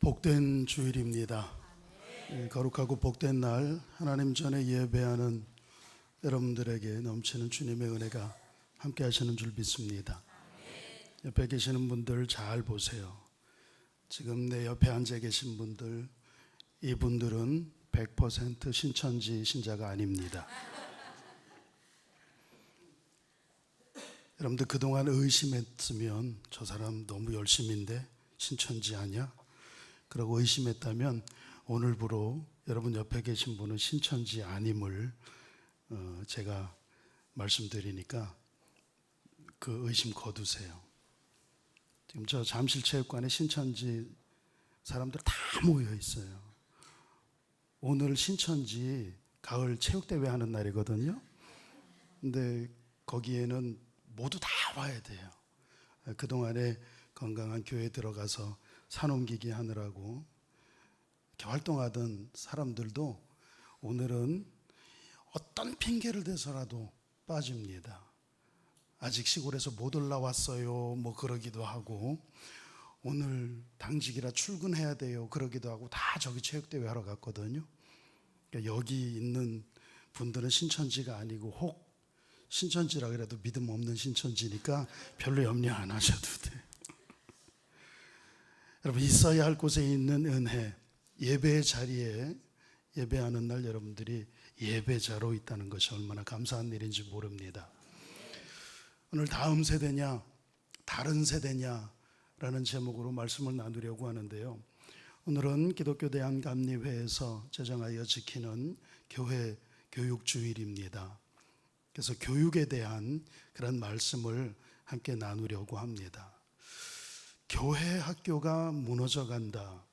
복된 주일입니다. 거룩하고 복된 날 하나님 전에 예배하는 여러분들에게 넘치는 주님의 은혜가 함께 하시는 줄 믿습니다. 옆에 계시는 분들 잘 보세요. 지금 내 옆에 앉아 계신 분들, 이분들은 100% 신천지 신자가 아닙니다. 여러분들 그동안 의심했으면 저 사람 너무 열심인데 신천지 아니야? 그러고 의심했다면 오늘부로 여러분 옆에 계신 분은 신천지 아님을 제가 말씀드리니까 그 의심 거두세요. 지금 저 잠실체육관에 신천지 사람들 다 모여 있어요. 오늘 신천지 가을 체육대회 하는 날이거든요. 근데 거기에는 모두 다 와야 돼요. 그동안에 건강한 교회에 들어가서 산 옮기기 하느라고 이렇게 활동하던 사람들도 오늘은 어떤 핑계를 대서라도 빠집니다. 아직 시골에서 못 올라왔어요 뭐 그러기도 하고, 오늘 당직이라 출근해야 돼요 그러기도 하고, 다 저기 체육대회 하러 갔거든요. 그러니까 여기 있는 분들은 신천지가 아니고 혹 신천지라 그래도 믿음 없는 신천지니까 별로 염려 안 하셔도 돼요. 여러분, 있어야 할 곳에 있는 은혜, 예배의 자리에 예배하는 날 여러분들이 예배자로 있다는 것이 얼마나 감사한 일인지 모릅니다. 오늘 다음 세대냐 다른 세대냐 라는 제목으로 말씀을 나누려고 하는데요, 오늘은 기독교 대한감리회에서 제정하여 지키는 교회 교육주일입니다. 그래서 교육에 대한 그런 말씀을 함께 나누려고 합니다. 교회 학교가 무너져 간다,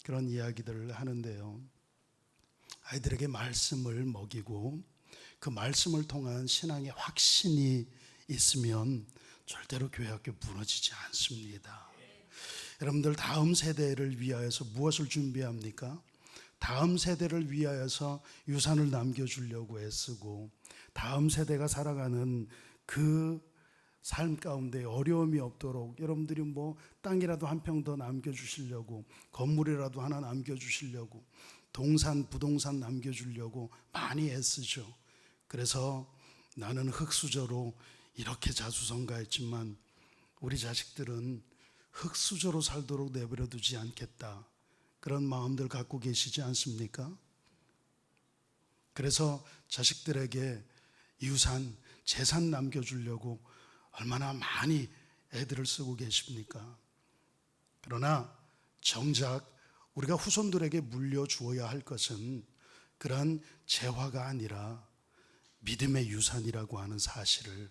그런 이야기들을 하는데요, 아이들에게 말씀을 먹이고 그 말씀을 통한 신앙의 확신이 있으면 절대로 교회 학교 무너지지 않습니다. 여러분들 다음 세대를 위하여서 무엇을 준비합니까? 다음 세대를 위하여서 유산을 남겨주려고 애쓰고, 다음 세대가 살아가는 그 삶 가운데 어려움이 없도록 여러분들이 뭐 땅이라도 한 평 더 남겨주시려고, 건물이라도 하나 남겨주시려고, 동산 부동산 남겨주려고 많이 애쓰죠. 그래서 나는 흙수저로 이렇게 자수성가했지만 우리 자식들은 흙수저로 살도록 내버려 두지 않겠다, 그런 마음들 갖고 계시지 않습니까? 그래서 자식들에게 유산, 재산 남겨주려고 얼마나 많이 애들을 쓰고 계십니까? 그러나 정작 우리가 후손들에게 물려주어야 할 것은 그런 재화가 아니라 믿음의 유산이라고 하는 사실을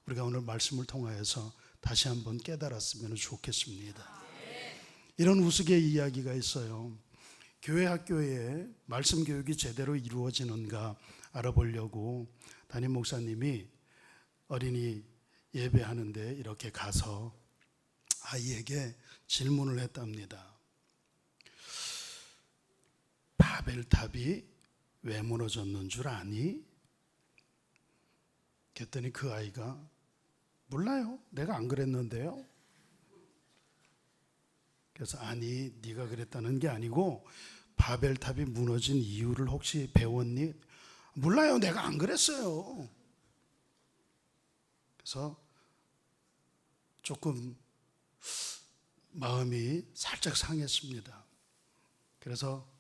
우리가 오늘 말씀을 통하여서 다시 한번 깨달았으면 좋겠습니다. 이런 우스갯 이야기가 있어요. 교회 학교에 말씀 교육이 제대로 이루어지는가 알아보려고 담임 목사님이 어린이 예배하는데 이렇게 가서 아이에게 질문을 했답니다. 바벨탑이 왜 무너졌는 줄 아니? 그랬더니 그 아이가 몰라요, 내가 안 그랬는데요. 그래서 아니, 네가 그랬다는 게 아니고 바벨탑이 무너진 이유를 혹시 배웠니? 몰라요, 내가 안 그랬어요. 그래서 조금 마음이 살짝 상했습니다. 그래서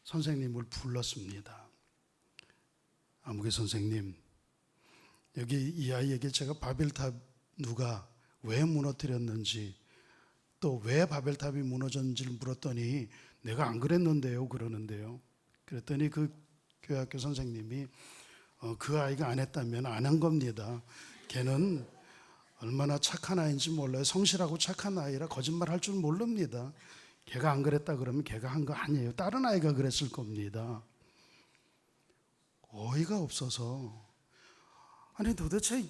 선생님을 불렀습니다. 아무개 선생님, 여기 이 아이에게 제가 바벨탑 누가 왜 무너뜨렸는지, 또 왜 바벨탑이 무너졌는지를 물었더니 내가 안 그랬는데요 그러는데요. 그랬더니 그 교회학교 선생님이 그 아이가 안 했다면 안 한 겁니다. 걔는 얼마나 착한 아이인지 몰라요. 성실하고 착한 아이라 거짓말 할 줄 모릅니다. 걔가 안 그랬다 그러면 걔가 한 거 아니에요. 다른 아이가 그랬을 겁니다. 어이가 없어서, 아니 도대체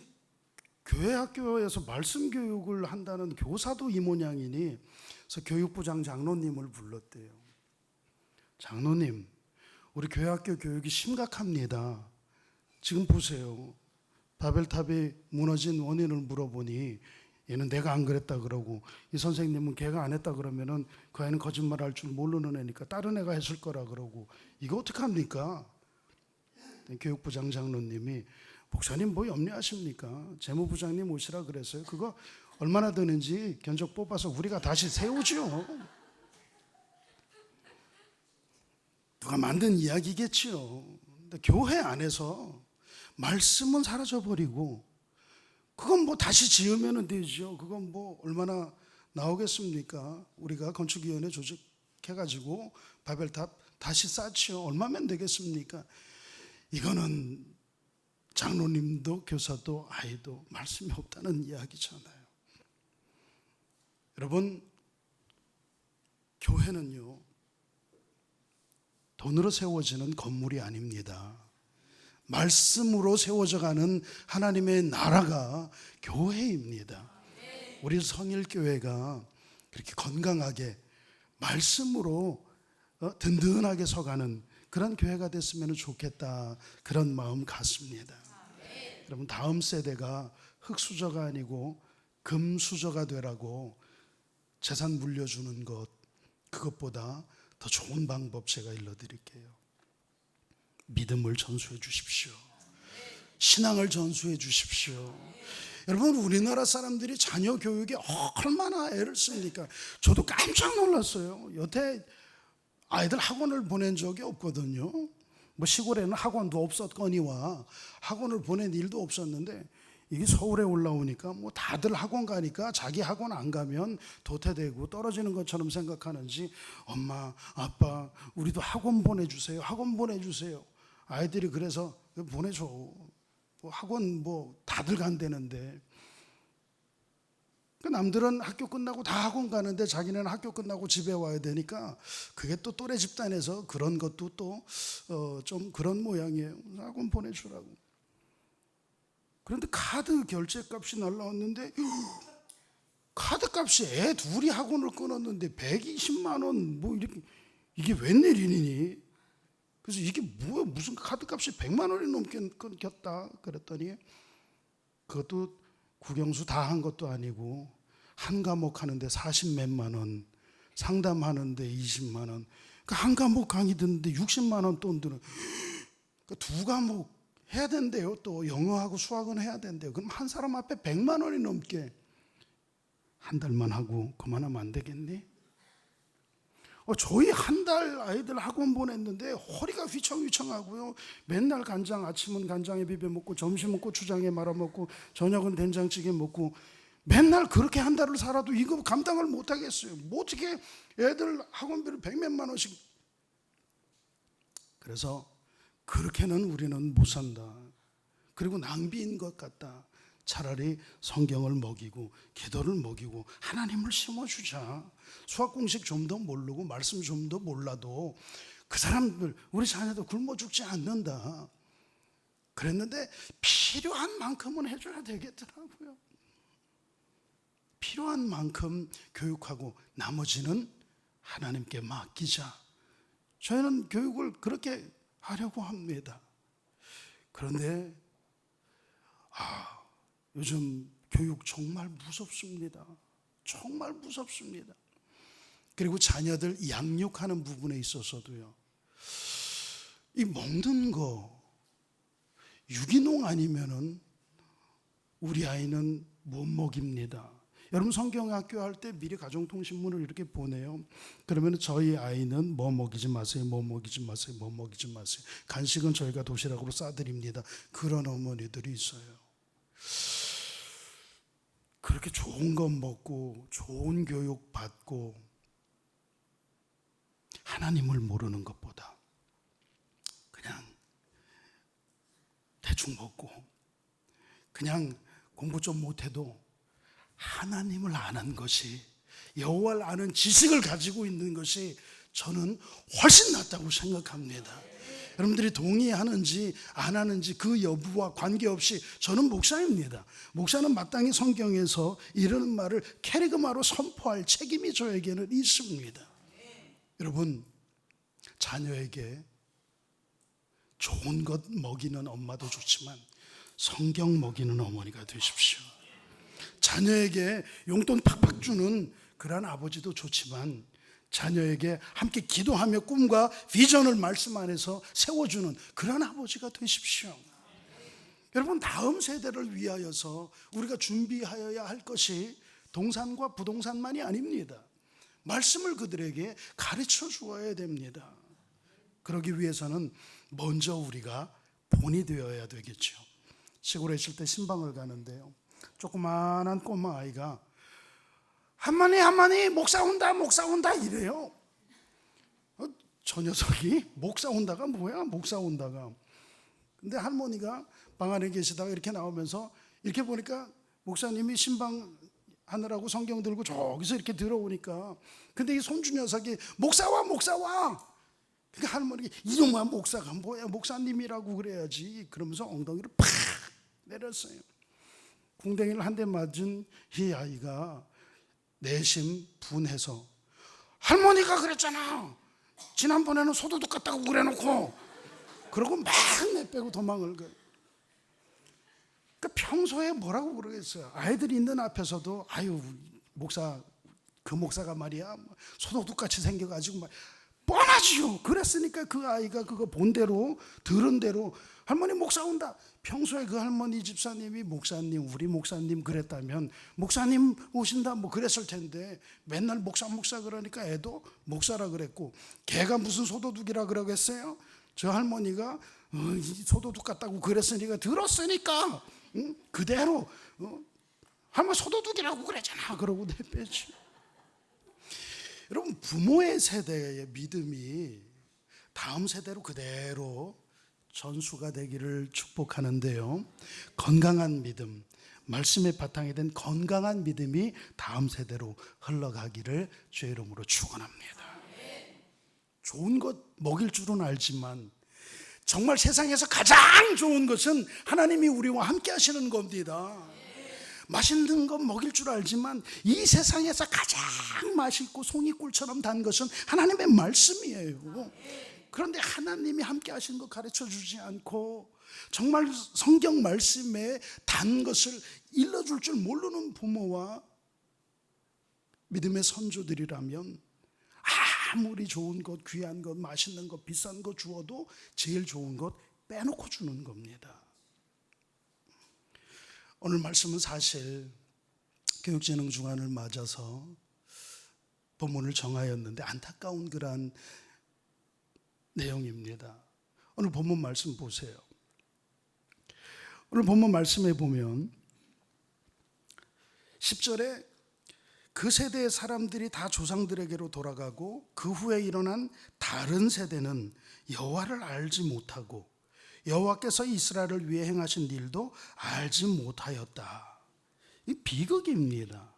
교회 학교에서 말씀 교육을 한다는 교사도 이 모양이니, 그래서 교육부장 장로님을 불렀대요. 장로님, 우리 교회 학교 교육이 심각합니다. 지금 보세요. 바벨탑이 무너진 원인을 물어보니 얘는 내가 안 그랬다 그러고, 이 선생님은 걔가 안 했다 그러면은 그 아이는 거짓말할 줄 모르는 애니까 다른 애가 했을 거라 그러고, 이거 어떡합니까? 교육부장 장로님이 목사님 뭐 염려하십니까? 재무부장님 오시라 그랬어요. 그거 얼마나 드는지 견적 뽑아서 우리가 다시 세우죠. 누가 만든 이야기겠지요. 근데 교회 안에서 말씀은 사라져버리고, 그건 뭐 다시 지으면 되죠. 그건 뭐 얼마나 나오겠습니까? 우리가 건축위원회 조직해가지고 바벨탑 다시 쌓지요. 얼마면 되겠습니까? 이거는 장로님도 교사도 아이도 말씀이 없다는 이야기잖아요. 여러분, 교회는요, 돈으로 세워지는 건물이 아닙니다. 말씀으로 세워져가는 하나님의 나라가 교회입니다. 우리 성일교회가 그렇게 건강하게 말씀으로 든든하게 서가는 그런 교회가 됐으면 좋겠다, 그런 마음 같습니다. 여러분, 다음 세대가 흙수저가 아니고 금수저가 되라고 재산 물려주는 것, 그것보다 더 좋은 방법 제가 일러드릴게요. 믿음을 전수해 주십시오. 신앙을 전수해 주십시오. 여러분, 우리나라 사람들이 자녀 교육에 얼마나 애를 씁니까? 저도 깜짝 놀랐어요. 여태 아이들 학원을 보낸 적이 없거든요. 뭐 시골에는 학원도 없었거니와 학원을 보낸 일도 없었는데, 이게 서울에 올라오니까 뭐 다들 학원 가니까 자기 학원 안 가면 도태되고 떨어지는 것처럼 생각하는지, 엄마, 아빠, 우리도 학원 보내주세요. 학원 보내주세요. 아이들이 그래서 보내줘. 뭐 학원 뭐 다들 간다는데, 남들은 학교 끝나고 다 학원 가는데 자기는 학교 끝나고 집에 와야 되니까, 그게 또 또래 집단에서 그런 것도 또 좀 그런 모양이에요. 학원 보내주라고. 그런데 카드 결제값이 날라왔는데, 카드 값이 애 둘이 학원을 끊었는데 120만 원, 뭐 이렇게, 이게 웬일이니? 그래서 이게 뭐야, 무슨 카드 값이 100만 원이 넘게 끊겼다 그랬더니, 그것도 국영수 다 한 것도 아니고 한 과목 하는데 40몇만 원, 상담하는데 20만 원, 한 과목 강의 듣는데 60만 원 돈 드는, 두 과목 해야 된대요. 또 영어하고 수학은 해야 된대요. 그럼 한 사람 앞에 100만 원이 넘게. 한 달만 하고 그만하면 안 되겠니? 저희 한 달 아이들 학원 보냈는데 허리가 휘청휘청하고요. 맨날 간장, 아침은 간장에 비벼 먹고, 점심은 고추장에 말아 먹고, 저녁은 된장찌개 먹고, 맨날 그렇게 한 달을 살아도 이거 감당을 못 하겠어요. 뭐 어떻게 애들 학원비를 100몇만 원씩. 그래서 그렇게는 우리는 못 산다. 그리고 낭비인 것 같다. 차라리 성경을 먹이고 기도를 먹이고 하나님을 심어주자. 수학 공식 좀 더 모르고 말씀 좀 더 몰라도 그 사람들, 우리 자녀도 굶어 죽지 않는다. 그랬는데 필요한 만큼은 해줘야 되겠더라고요. 필요한 만큼 교육하고 나머지는 하나님께 맡기자. 저희는 교육을 그렇게 하려고 합니다. 그런데 요즘 교육 정말 무섭습니다. 정말 무섭습니다. 그리고 자녀들 양육하는 부분에 있어서도요, 이 먹는 거 유기농 아니면은 우리 아이는 못 먹입니다. 여러분, 성경학교 할 때 미리 가정통신문을 이렇게 보내요. 그러면 저희 아이는 뭐 먹이지 마세요, 뭐 먹이지 마세요, 뭐 먹이지 마세요. 간식은 저희가 도시락으로 싸드립니다. 그런 어머니들이 있어요. 그렇게 좋은 것 먹고 좋은 교육 받고 하나님을 모르는 것보다 그냥 대충 먹고 그냥 공부 좀 못해도 하나님을 아는 것이, 여호와를 아는 지식을 가지고 있는 것이 저는 훨씬 낫다고 생각합니다. 여러분들이 동의하는지 안 하는지 그 여부와 관계없이 저는 목사입니다. 목사는 마땅히 성경에서 이러는 말을 캐리그마로 선포할 책임이 저에게는 있습니다. 여러분, 자녀에게 좋은 것 먹이는 엄마도 좋지만 성경 먹이는 어머니가 되십시오. 자녀에게 용돈 팍팍 주는 그러한 아버지도 좋지만 자녀에게 함께 기도하며 꿈과 비전을 말씀 안에서 세워주는 그런 아버지가 되십시오. 여러분, 다음 세대를 위하여서 우리가 준비하여야 할 것이 동산과 부동산만이 아닙니다. 말씀을 그들에게 가르쳐 주어야 됩니다. 그러기 위해서는 먼저 우리가 본이 되어야 되겠죠. 시골에 있을 때 신방을 가는데요, 조그마한 꼬마 아이가 할머니 목사 온다 이래요. 저 녀석이 목사 온다가 뭐야, 목사 온다가. 근데 할머니가 방 안에 계시다가 이렇게 나오면서 이렇게 보니까 목사님이 신방 하느라고 성경 들고 저기서 이렇게 들어오니까, 근데 이 손주 녀석이 목사 와. 그러니까 할머니가 이놈아, 목사가 뭐야, 목사님이라고 그래야지. 그러면서 엉덩이를 팍 내렸어요. 궁뎅이를 한 대 맞은 이 아이가 내심 분해서 할머니가 그랬잖아, 지난번에는 소도둑 같다고 그래놓고, 그러고 막 내빼고 도망을 가요. 그러니까 평소에 뭐라고 그러겠어요. 아이들이 있는 앞에서도 아유 목사, 그 목사가 말이야 소도둑같이 생겨가지고 막 뻔하지요. 그랬으니까 그 아이가 그거 본 대로 들은 대로 할머니 목사 온다. 평소에 그 할머니 집사님이 목사님, 우리 목사님 그랬다면 목사님 오신다 뭐 그랬을 텐데, 맨날 목사 그러니까 애도 목사라 그랬고, 걔가 무슨 소도둑이라 그러겠어요? 저 할머니가 소도둑 같다고 그랬으니까 들었으니까 그대로 할머니 소도둑이라고 그랬잖아 그러고 내빼지. 여러분, 부모의 세대의 믿음이 다음 세대로 그대로 전수가 되기를 축복하는데요, 건강한 믿음, 말씀의 바탕이 된 건강한 믿음이 다음 세대로 흘러가기를 주의 이름으로 축원합니다. 좋은 것 먹일 줄은 알지만 정말 세상에서 가장 좋은 것은 하나님이 우리와 함께 하시는 겁니다. 맛있는 것 먹일 줄 알지만 이 세상에서 가장 맛있고 송이꿀처럼 단 것은 하나님의 말씀이에요. 그런데 하나님이 함께 하시는 것 가르쳐 주지 않고 정말 성경 말씀에 단 것을 일러줄 줄 모르는 부모와 믿음의 선조들이라면 아무리 좋은 것, 귀한 것, 맛있는 것, 비싼 것 주어도 제일 좋은 것 빼놓고 주는 겁니다. 오늘 말씀은 사실 교육재능 주간을 맞아서 본문을 정하였는데 안타까운 그러한 내용입니다. 오늘 본문 말씀 보세요. 오늘 본문 말씀에 보면 10절에 그 세대의 사람들이 다 조상들에게로 돌아가고 그 후에 일어난 다른 세대는 여호와를 알지 못하고 여호와께서 이스라엘을 위해 행하신 일도 알지 못하였다. 이 비극입니다.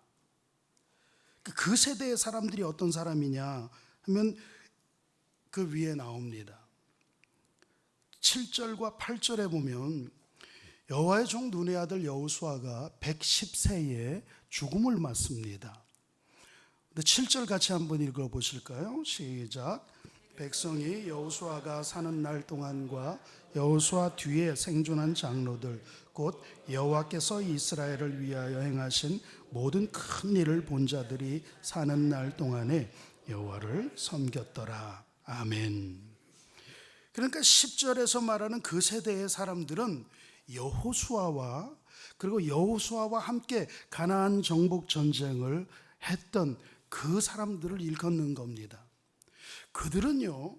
그 세대의 사람들이 어떤 사람이냐 하면 그 위에 나옵니다. 7절과 8절에 보면 여호와의 종 눈의 아들 여호수아가 110세에 죽음을 맞습니다. 7절 같이 한번 읽어보실까요? 시작. 백성이 여호수아가 사는 날 동안과 여호수아 뒤에 생존한 장로들 곧 여호와께서 이스라엘을 위하여 행하신 모든 큰 일을 본 자들이 사는 날 동안에 여호와를 섬겼더라. 아멘. 그러니까 10절에서 말하는 그 세대의 사람들은 여호수아와 그리고 여호수아와 함께 가나안 정복 전쟁을 했던 그 사람들을 일컫는 겁니다. 그들은요,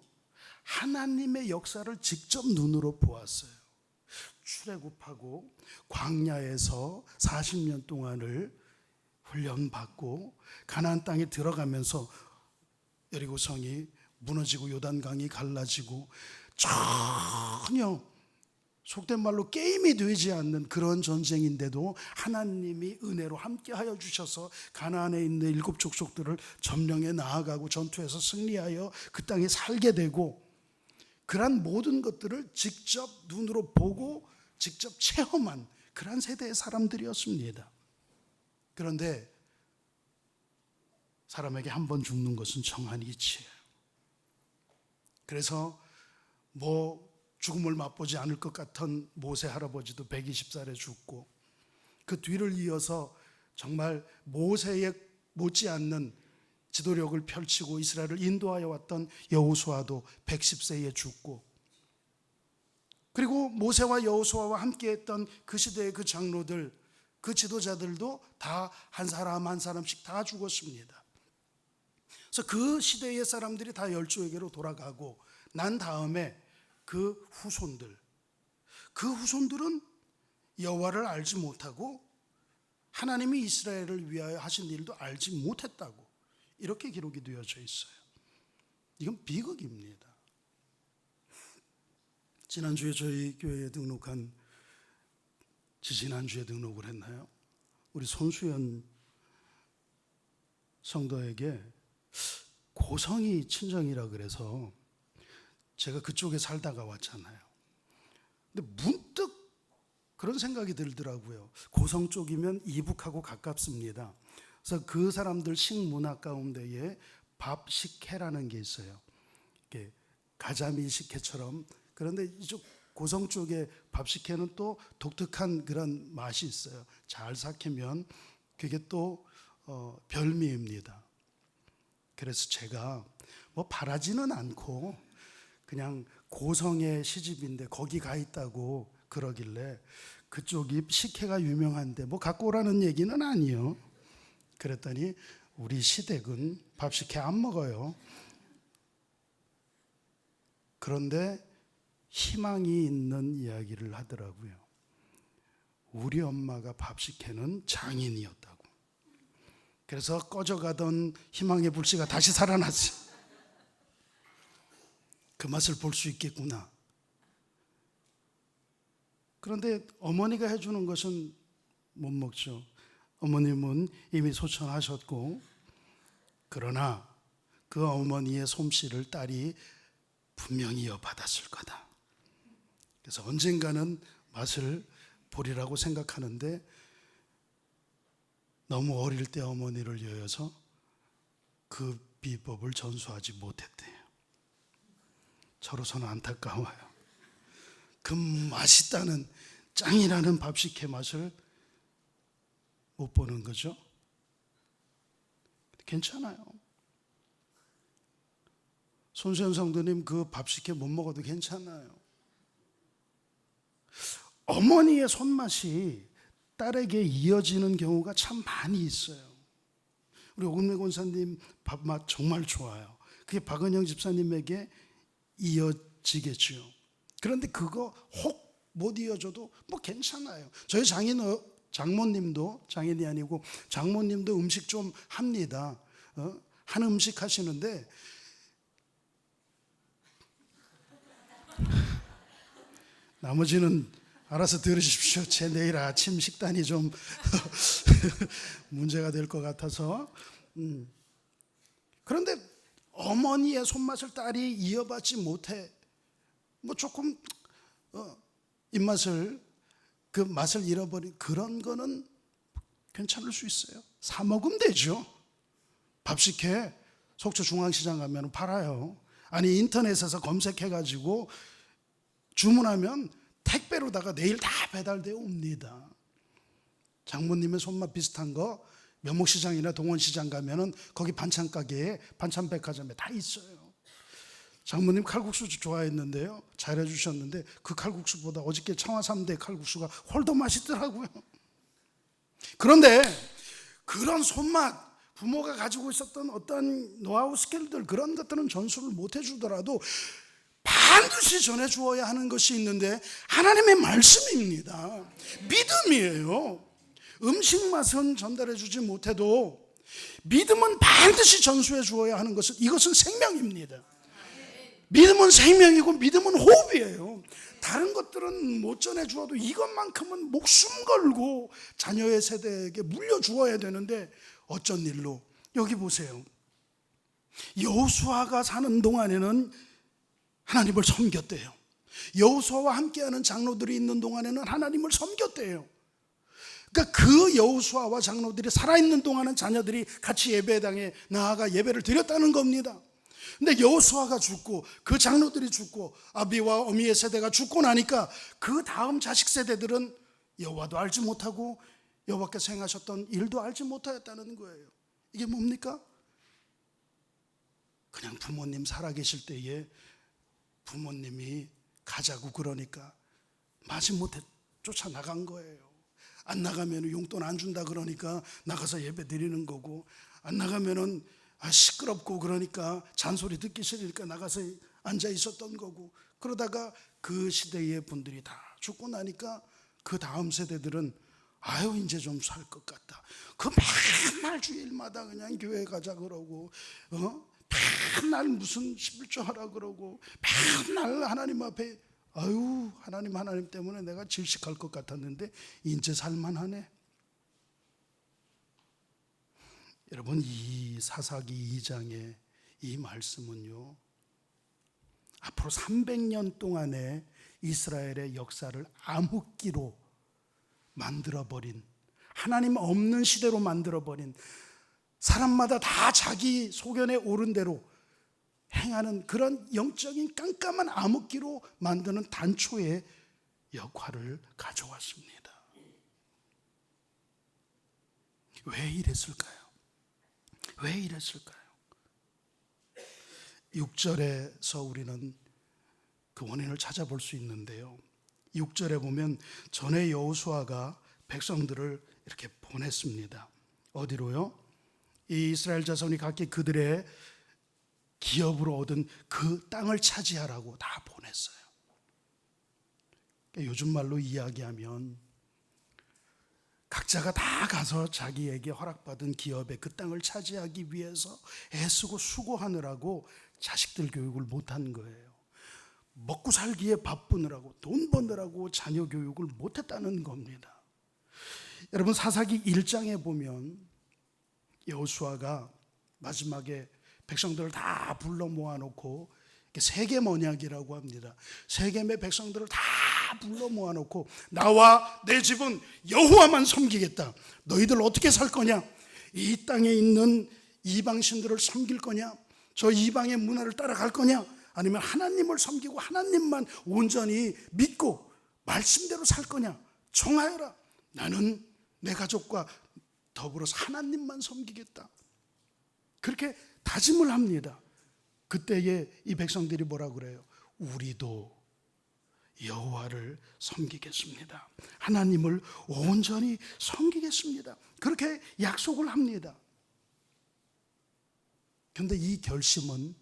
하나님의 역사를 직접 눈으로 보았어요. 출애굽하고 광야에서 40년 동안을 훈련받고 가나안 땅에 들어가면서 여리고성이 무너지고 요단강이 갈라지고 전혀 속된 말로 게임이 되지 않는 그런 전쟁인데도 하나님이 은혜로 함께하여 주셔서 가나안에 있는 7 족속들을 점령해 나아가고 전투에서 승리하여 그 땅에 살게 되고, 그러한 모든 것들을 직접 눈으로 보고 직접 체험한 그러한 세대의 사람들이었습니다. 그런데 사람에게 한 번 죽는 것은 정한 이치예요. 그래서 죽음을 맛보지 않을 것 같은 모세 할아버지도 120살에 죽고, 그 뒤를 이어서 정말 모세에 못지않는 지도력을 펼치고 이스라엘을 인도하여 왔던 여호수아도 110세에 죽고, 그리고 모세와 여호수아와 함께했던 그 시대의 그 장로들, 그 지도자들도 다 한 사람 한 사람씩 다 죽었습니다. 그래서 그 시대의 사람들이 다 열조에게로 돌아가고 난 다음에 그 후손들은 여호와를 알지 못하고 하나님이 이스라엘을 위하여 하신 일도 알지 못했다고 이렇게 기록이 되어져 있어요. 이건 비극입니다. 지난주에 저희 교회에 지난주에 등록을 했나요? 우리 손수연 성도에게 고성이 친정이라 그래서 제가 그쪽에 살다가 왔잖아요. 근데 문득 그런 생각이 들더라고요. 고성 쪽이면 이북하고 가깝습니다. 그래서 그 사람들 식문화 가운데에 밥식회라는 게 있어요. 이렇게 가자미 식혜처럼. 그런데 이쪽 고성 쪽에 밥식회는 또 독특한 그런 맛이 있어요. 잘 삭히면 그게 또 별미입니다. 그래서 제가 뭐 바라지는 않고 그냥 고성의 시집인데 거기 가 있다고 그러길래 그쪽이 식혜가 유명한데 뭐 갖고 오라는 얘기는 아니에요. 그랬더니 우리 시댁은 밥식혜 안 먹어요. 그런데 희망이 있는 이야기를 하더라고요. 우리 엄마가 밥식혜는 장인이었다고. 그래서 꺼져가던 희망의 불씨가 다시 살아났어요. 그 맛을 볼 수 있겠구나. 그런데 어머니가 해주는 것은 못 먹죠. 어머님은 이미 소천하셨고, 그러나 그 어머니의 솜씨를 딸이 분명히 이어받았을 거다. 그래서 언젠가는 맛을 보리라고 생각하는데 너무 어릴 때 어머니를 여여서 그 비법을 전수하지 못했대요. 저로서는 안타까워요. 그 맛있다는 짱이라는 밥식혜 맛을 못 보는 거죠. 괜찮아요. 손수연 성도님 그 밥식혜 못 먹어도 괜찮아요. 어머니의 손맛이 딸에게 이어지는 경우가 참 많이 있어요. 우리 오금래 권사님 밥맛 정말 좋아요. 그게 박은영 집사님에게 이어지겠죠. 그런데 그거 혹 못 이어져도 뭐 괜찮아요. 저희 장모님도, 장인이 아니고 장모님도 음식 좀 합니다. 한 음식 하시는데 나머지는 알아서 들으십시오. 제 내일 아침 식단이 좀 문제가 될 것 같아서. 그런데 어머니의 손맛을 딸이 이어받지 못해. 뭐 조금 입맛을, 그 맛을 잃어버린 그런 거는 괜찮을 수 있어요. 사 먹으면 되죠. 밥식혜 속초 중앙시장 가면 팔아요. 아니 인터넷에서 검색해가지고 주문하면 택배로다가 내일 다 배달되어 옵니다. 장모님의 손맛 비슷한 거 면목시장이나 동원시장 가면은 거기 반찬 가게에, 반찬백화점에 다 있어요. 장모님 칼국수 좋아했는데요, 잘해주셨는데 그 칼국수보다 어저께 청화 3대 칼국수가 훨 더 맛있더라고요. 그런데 그런 손맛, 부모가 가지고 있었던 어떤 노하우 스킬들, 그런 것들은 전수를 못 해주더라도 반드시 전해주어야 하는 것이 있는데 하나님의 말씀입니다. 믿음이에요. 음식 맛은 전달해주지 못해도 믿음은 반드시 전수해 주어야 하는 것은, 이것은 생명입니다. 믿음은 생명이고 믿음은 호흡이에요. 다른 것들은 못 전해주어도 이것만큼은 목숨 걸고 자녀의 세대에게 물려주어야 되는데 어쩐 일로. 여기 보세요. 여호수아가 사는 동안에는 하나님을 섬겼대요. 여호수아와 함께하는 장로들이 있는 동안에는 하나님을 섬겼대요. 그러니까 그 여호수아와 장로들이 살아있는 동안은 자녀들이 같이 예배당에 나아가 예배를 드렸다는 겁니다. 근데 여호수아가 죽고 그 장로들이 죽고 아비와 어미의 세대가 죽고 나니까 그 다음 자식 세대들은 여호와도 알지 못하고 여호와께서 행하셨던 일도 알지 못하였다는 거예요. 이게 뭡니까? 그냥 부모님 살아계실 때에 부모님이 가자고 그러니까 마지못해 쫓아나간 거예요. 안 나가면 용돈 안 준다 그러니까 나가서 예배 드리는 거고, 안 나가면은 시끄럽고 그러니까 잔소리 듣기 싫으니까 나가서 앉아 있었던 거고, 그러다가 그 시대의 분들이 다 죽고 나니까 그 다음 세대들은 아유 이제 좀 살 것 같다. 그 맨날 주일마다 그냥 교회 가자 그러고, 맨날 무슨 11조 하라 그러고, 맨날 하나님 앞에 아유 하나님 때문에 내가 질식할 것 같았는데 이제 살만하네. 여러분, 이 사사기 2장의 이 말씀은요, 앞으로 300년 동안의 이스라엘의 역사를 암흑기로 만들어버린, 하나님 없는 시대로 만들어버린, 사람마다 다 자기 소견에 오른 대로 행하는 그런 영적인 깜깜한 암흑기로 만드는 단초의 역할을 가져왔습니다. 왜 이랬을까요? 왜 이랬을까요? 6절에서 우리는 그 원인을 찾아볼 수 있는데요, 6절에 보면 전에 여호수아가 백성들을 이렇게 보냈습니다. 어디로요? 이 이스라엘 자손이 각기 그들의 기업으로 얻은 그 땅을 차지하라고 다 보냈어요. 요즘 말로 이야기하면 각자가 다 가서 자기에게 허락받은 기업의 그 땅을 차지하기 위해서 애쓰고 수고하느라고 자식들 교육을 못한 거예요. 먹고 살기에 바쁘느라고, 돈 버느라고 자녀 교육을 못했다는 겁니다. 여러분, 사사기 1장에 보면 여호수아가 마지막에 백성들을 다 불러 모아놓고, 세겜 언약이라고 합니다. 세겜의 백성들을 다 불러 모아놓고 나와 내 집은 여호와만 섬기겠다. 너희들 어떻게 살 거냐? 이 땅에 있는 이방신들을 섬길 거냐? 저 이방의 문화를 따라갈 거냐? 아니면 하나님을 섬기고 하나님만 온전히 믿고 말씀대로 살 거냐? 정하여라. 나는 내 가족과 더불어서 하나님만 섬기겠다. 그렇게 다짐을 합니다. 그때에 이 백성들이 뭐라 그래요? 우리도 여호와를 섬기겠습니다. 하나님을 온전히 섬기겠습니다. 그렇게 약속을 합니다. 그런데 이 결심은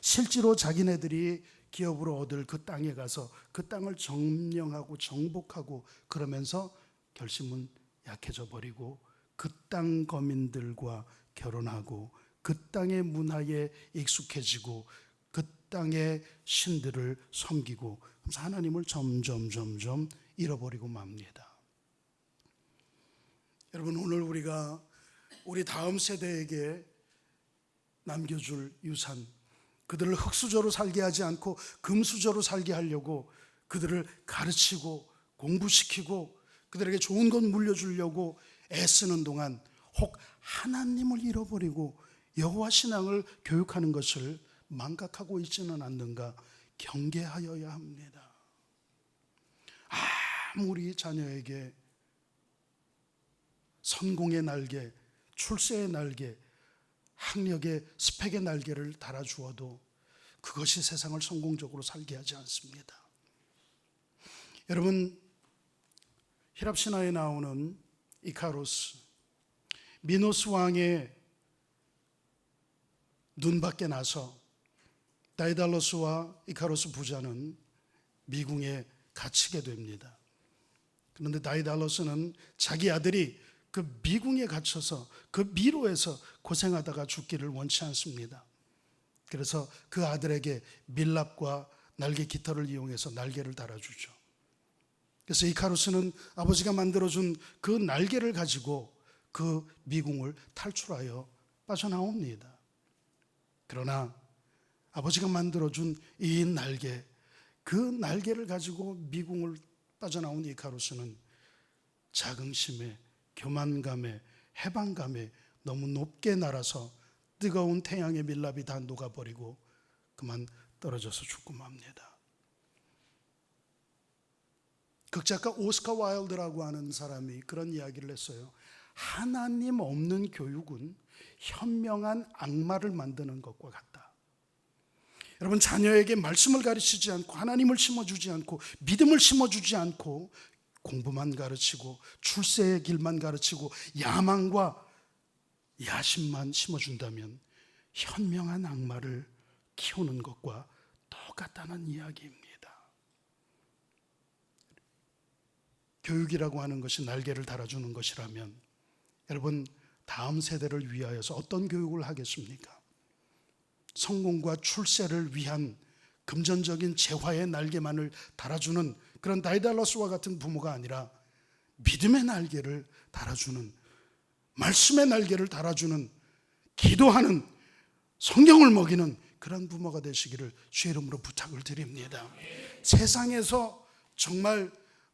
실제로 자기네들이 기업으로 얻을 그 땅에 가서 그 땅을 점령하고 정복하고 그러면서 결심은 약해져 버리고 그 땅 거민들과 결혼하고 그 땅의 문화에 익숙해지고 그 땅의 신들을 섬기고 하나님을 점점 잃어버리고 맙니다. 여러분, 오늘 우리가 우리 다음 세대에게 남겨줄 유산, 그들을 흙수저로 살게 하지 않고 금수저로 살게 하려고 그들을 가르치고 공부시키고 그들에게 좋은 것 물려주려고 애쓰는 동안 혹 하나님을 잃어버리고 여호와 신앙을 교육하는 것을 망각하고 있지는 않는가 경계하여야 합니다. 아무리 자녀에게 성공의 날개, 출세의 날개, 학력의 스펙의 날개를 달아주어도 그것이 세상을 성공적으로 살게 하지 않습니다. 여러분, 히랍 신화에 나오는 이카루스, 미노스 왕의 눈 밖에 나서 다이달로스와 이카루스 부자는 미궁에 갇히게 됩니다. 그런데 다이달로스는 자기 아들이 그 미궁에 갇혀서 그 미로에서 고생하다가 죽기를 원치 않습니다. 그래서 그 아들에게 밀랍과 날개 깃털을 이용해서 날개를 달아주죠. 그래서 이카루스는 아버지가 만들어준 그 날개를 가지고 그 미궁을 탈출하여 빠져나옵니다. 그러나 아버지가 만들어준 이 날개, 그 날개를 가지고 미궁을 빠져나온 이카루스는 자긍심에, 교만감에, 해방감에 너무 높게 날아서 뜨거운 태양의 밀랍이 다 녹아버리고 그만 떨어져서 죽고 맙니다. 극작가 오스카 와일드라고 하는 사람이 그런 이야기를 했어요. 하나님 없는 교육은 현명한 악마를 만드는 것과 같다. 여러분, 자녀에게 말씀을 가르치지 않고 하나님을 심어주지 않고 믿음을 심어주지 않고 공부만 가르치고 출세의 길만 가르치고 야망과 야심만 심어준다면 현명한 악마를 키우는 것과 똑같다는 이야기입니다. 교육이라고 하는 것이 날개를 달아주는 것이라면 여러분, 다음 세대를 위하여서 어떤 교육을 하겠습니까? 성공과 출세를 위한 금전적인 재화의 날개만을 달아주는 그런 다이달라스와 같은 부모가 아니라 믿음의 날개를 달아주는, 말씀의 날개를 달아주는, 기도하는, 성경을 먹이는 그런 부모가 되시기를 주의 이름으로 부탁을 드립니다. 세상에서 정말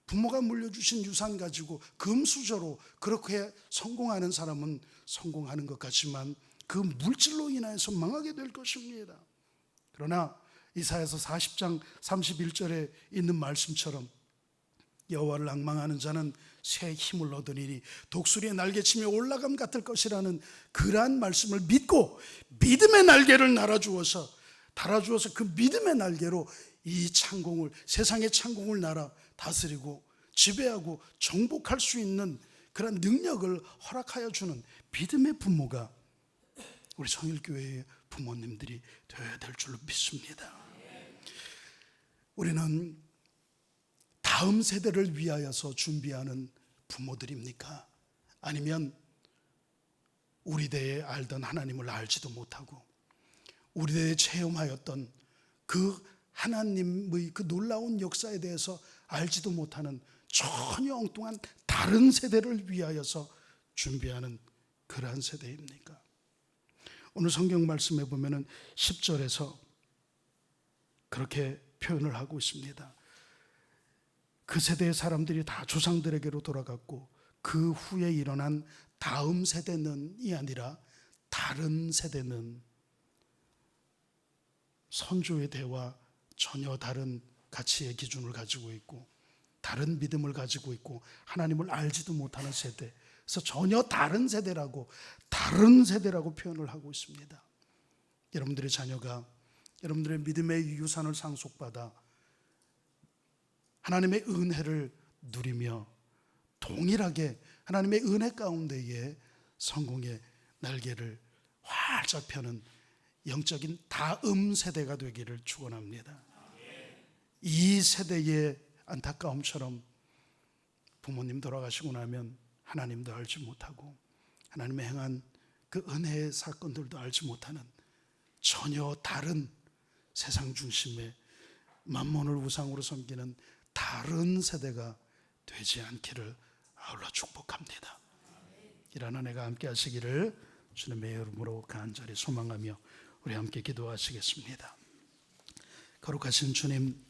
부모가 물려주신 유산 가지고 금수저로 그렇게 성공하는 사람은 성공하는 것 같지만 그 물질로 인하여서 망하게 될 것입니다. 그러나 이사야서 40장 31절에 있는 말씀처럼 여호와를 앙망하는 자는 새 힘을 얻으리니 독수리의 날개치며 올라감 같을 것이라는 그러한 말씀을 믿고 믿음의 날개를 달아주어서 그 믿음의 날개로 이 창공을, 세상의 창공을 날아 다스리고 지배하고 정복할 수 있는 그런 능력을 허락하여 주는 믿음의 부모가 우리 성일교회의 부모님들이 되어야 될 줄로 믿습니다. 우리는 다음 세대를 위하여서 준비하는 부모들입니까? 아니면 우리 대에 알던 하나님을 알지도 못하고 우리 대에 체험하였던 그 하나님의 그 놀라운 역사에 대해서 알지도 못하는 전혀 엉뚱한 다른 세대를 위하여서 준비하는 그러한 세대입니까? 오늘 성경 말씀에 보면은 10절에서 그렇게 표현을 하고 있습니다. 그 세대의 사람들이 다 조상들에게로 돌아갔고 그 후에 일어난 다음 세대는이 아니라 다른 세대는 선조의 대와 전혀 다른 가치의 기준을 가지고 있고 다른 믿음을 가지고 있고 하나님을 알지도 못하는 세대, 그래서 전혀 다른 세대라고 표현을 하고 있습니다. 여러분들의 자녀가 여러분들의 믿음의 유산을 상속받아 하나님의 은혜를 누리며 동일하게 하나님의 은혜 가운데에 성공의 날개를 활짝 펴는 영적인 다음 세대가 되기를 축원합니다. 이 세대의 안타까움처럼 부모님 돌아가시고 나면 하나님도 알지 못하고 하나님의 행한 그 은혜의 사건들도 알지 못하는 전혀 다른 세상 중심의 만몬을 우상으로 섬기는 다른 세대가 되지 않기를 아울러 축복합니다. 이런 은혜가 함께 하시기를 주님의 이름으로 간절히 소망하며 우리 함께 기도하시겠습니다. 거룩하신 주님,